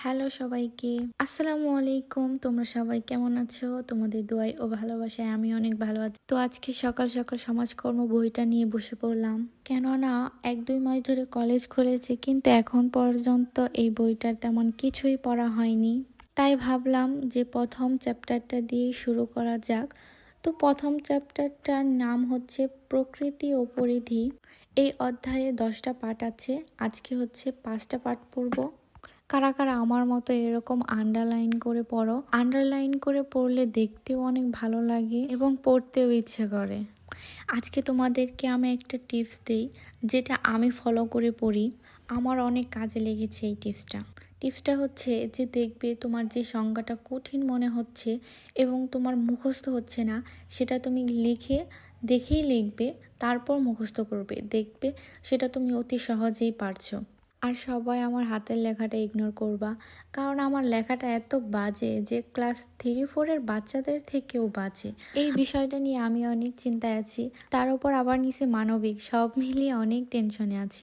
Hello সবাইকে, আসসালামু আলাইকুম। তোমরা সবাই কেমন আছো? তোমাদের দোয়ায় ও ভালোবাসায় আমি অনেক ভালো আছি। তো আজকে সকাল সকাল সমাজকর্ম বইটা নিয়ে বসে পড়লাম, কেননা 1-2 মাস ধরে কলেজ খুলেছে, কিন্তু এখন পর্যন্ত এই বইটার তেমন কিছুই পড়া হয়নি। তাই ভাবলাম যে প্রথম চ্যাপ্টারটা দিয়ে শুরু করা যাক। তো প্রথম চ্যাপ্টারটার নাম হচ্ছে প্রকৃতি ও পরিধি। এই অধ্যায়ে 10টা পাঠ আছে, আজকে হচ্ছে 5টা পাঠ পড়ব। কারা কারা আমার মতো এরকম আন্ডারলাইন করে পড়ো? আন্ডারলাইন করে পড়লে দেখতেও অনেক ভালো লাগে এবং পড়তেও ইচ্ছে করে। আজকে তোমাদেরকে আমি একটা টিপস দিই, যেটা আমি ফলো করে পড়ি। আমার অনেক কাজে লেগেছে এই টিপসটা হচ্ছে যে দেখবে তোমার যে সংজ্ঞাটা কঠিন মনে হচ্ছে এবং তোমার মুখস্থ হচ্ছে না, সেটা তুমি দেখেই লিখবে, তারপর মুখস্থ করবে, দেখবে সেটা তুমি অতি সহজেই পারছো। আর সবাই আমার হাতের লেখাটা ইগনোর করবা, কারণ আমার লেখাটা এত বাজে যে ক্লাস 3-4-এর বাচ্চাদের থেকেও বাজে। এই বিষয়টা নিয়ে আমি অনেক চিন্তায় আছি, তার উপর আবার নিচে মানবিক, সব মিলিয়ে অনেক টেনশনে আছি।